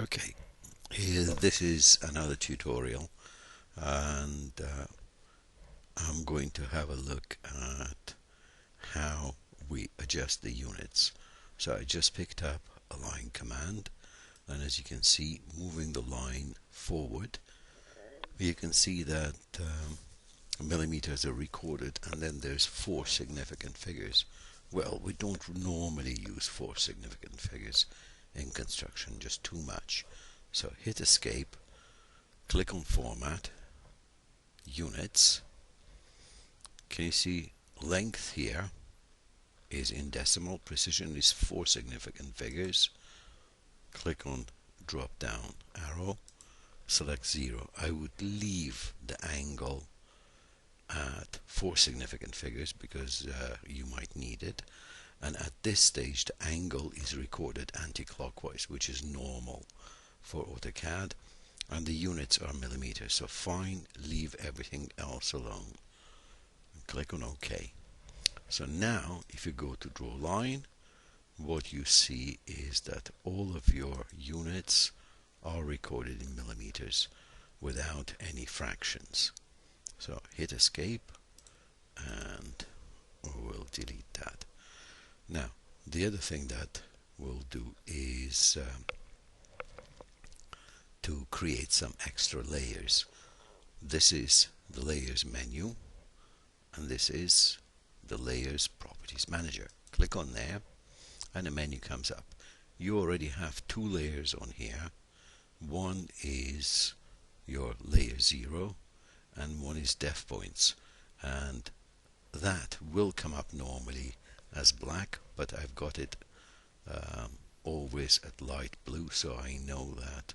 Okay, this is another tutorial, and I'm going to have a look at how we adjust the units. So I just picked up a line command, and as you can see, moving the line forward, you can see that millimeters are recorded, and then there's 4 significant figures. Well, we don't normally use 4 significant figures in construction, just too much. So hit escape, click on format, units. Can you see length here is in decimal, precision is 4 significant figures. Click on drop down arrow, select 0. I would leave the angle at 4 significant figures because you might need it, and at this stage the angle is recorded anti-clockwise, which is normal for AutoCAD, and the units are millimeters, so fine, leave everything else alone. Click on OK. So now if you go to draw line, what you see is that all of your units are recorded in millimeters without any fractions. So hit escape and we'll delete that. Now the other thing that we'll do is to create some extra layers. This is the layers menu, and this is the layers properties manager. Click on there and a menu comes up. You already have 2 layers on here. One is your layer 0 and one is depth points, and that will come up normally as black, but I've got it always at light blue, so I know that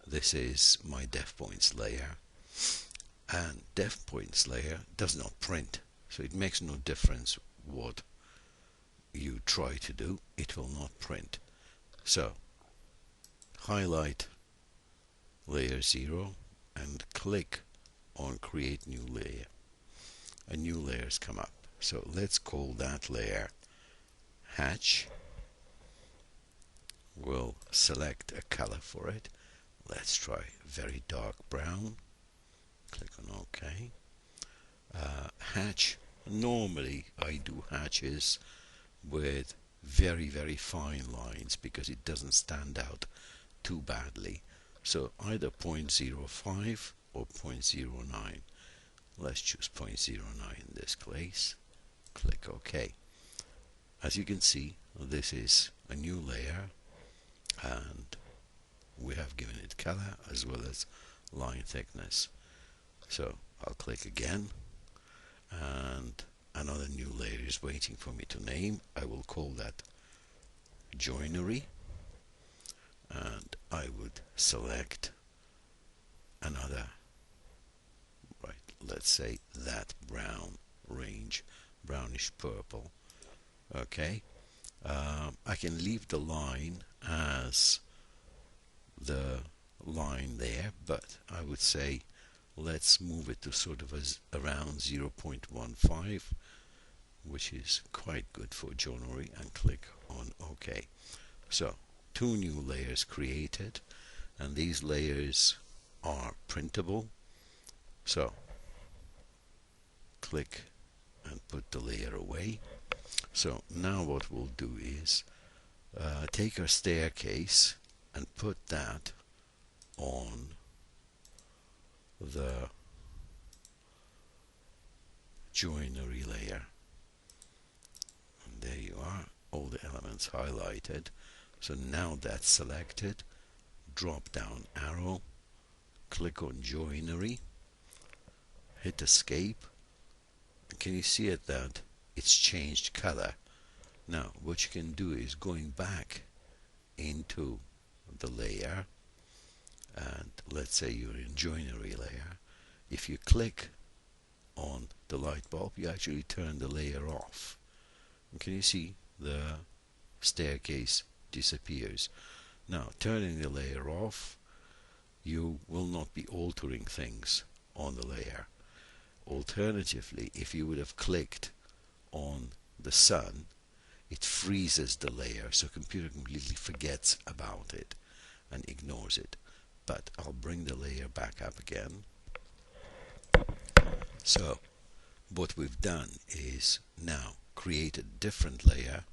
this is my depth points layer, and depth points layer does not print, so it makes no difference what you try to do, it will not print. So highlight layer 0 and click on create new layer. A new layers come up, so let's call that layer hatch. We'll select a color for it. Let's try very dark brown. Click on OK. Hatch, normally I do hatches with very fine lines because it doesn't stand out too badly. So either 0.05 or 0.09. Let's choose 0.09 in this case. Click OK. As you can see, this is a new layer, and we have given it color as well as line thickness. So I'll click again, and another new layer is waiting for me to name. I will call that joinery, and I would select another, right, let's say that brown range, brownish purple. Okay, I can leave the line as the line there, but I would say let's move it to sort of around 0.15, which is quite good for joinery, and click on OK. So 2 new layers created, and these layers are printable. So click and put the layer away. So now what we'll do is take our staircase and put that on the joinery layer, and there you are, all the elements highlighted. So now that's selected, drop down arrow, click on joinery, hit escape. Can you see it that it's changed color? Now what you can do is going back into the layer, and let's say you're in joinery layer, if you click on the light bulb you actually turn the layer off, and can you see the staircase disappears? Now turning the layer off, you will not be altering things on the layer. Alternatively, if you would have clicked on the sun, it freezes the layer, so computer completely forgets about it, and ignores it. But I'll bring the layer back up again. So what we've done is now create a different layer,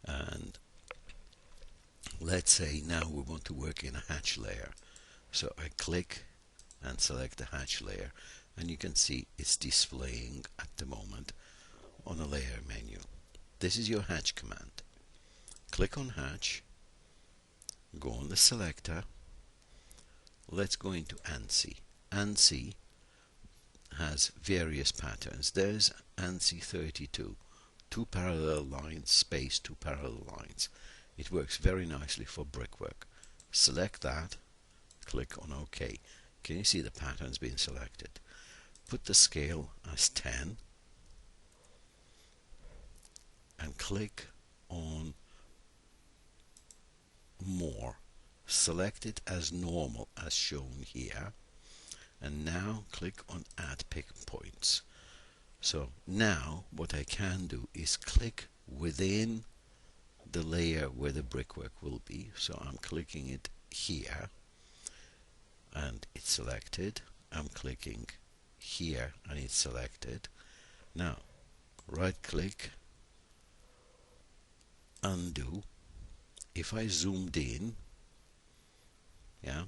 and let's say now we want to work in a hatch layer. So I click and select the hatch layer, and you can see it's displaying at the moment on a layer menu. This is your hatch command. Click on hatch, go on the selector, let's go into ANSI. ANSI has various patterns. There's ANSI 32, 2 parallel lines, space, 2 parallel lines. It works very nicely for brickwork. Select that, click on OK. Can you see the patterns being selected? Put the scale as 10 and click on more. Select it as normal as shown here, and now click on add pick points. So now what I can do is click within the layer where the brickwork will be. So I'm clicking it here and it's selected. I'm clicking here and it's selected. Now right click, undo. If I zoomed in, yeah,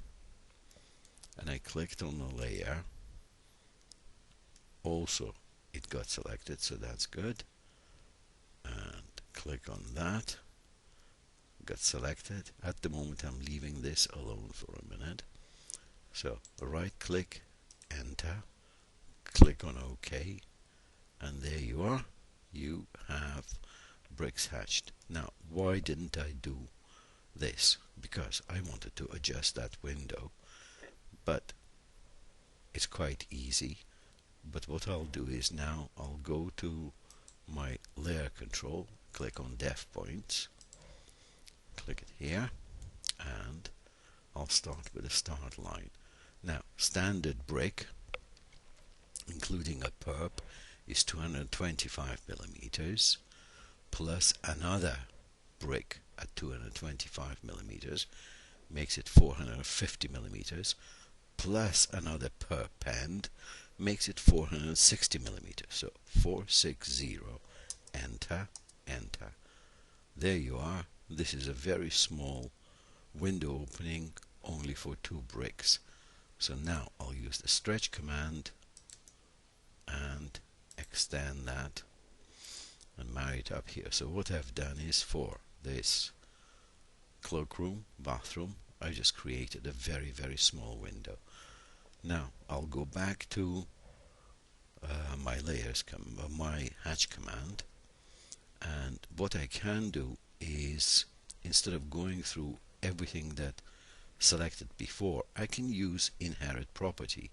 and I clicked on the layer, also it got selected, so that's good. And click on that, got selected. At the moment I'm leaving this alone for a minute. So right click, enter, click on OK, and there you are. You have bricks hatched. Now why didn't I do this? Because I wanted to adjust that window, but it's quite easy. But what I'll do is now I'll go to my layer control, click on def points, click it here, and I'll start with a start line. Now standard brick including a perp is 225 millimeters, plus another brick at 225 millimeters makes it 450 millimeters, plus another perp end makes it 460 millimeters. So 460, enter, enter. There you are. This is a very small window opening only for 2 bricks. So now I'll use the stretch command and extend that and marry it up here. So what I've done is for this cloakroom, bathroom, I just created a very, very small window. Now I'll go back to my my hatch command, and what I can do is, instead of going through everything that selected before, I can use inherit property.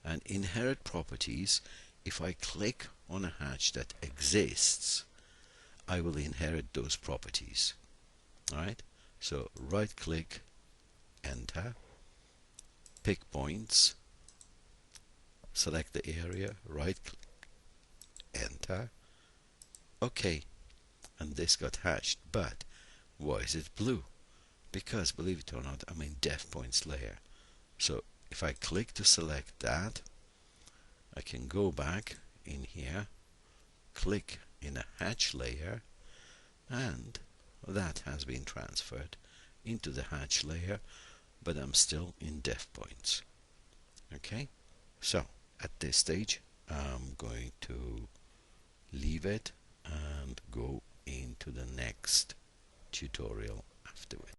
And inherit properties, if I click on a hatch that exists, I will inherit those properties. Alright, so right click, enter, pick points, select the area, right click, enter, OK, and this got hatched. But why is it blue? Because, believe it or not, I'm in def points layer. So if I click to select that, I can go back in here, click in a hatch layer, and that has been transferred into the hatch layer, but I'm still in def points. Okay, so at this stage I'm going to leave it and go into the next tutorial afterwards.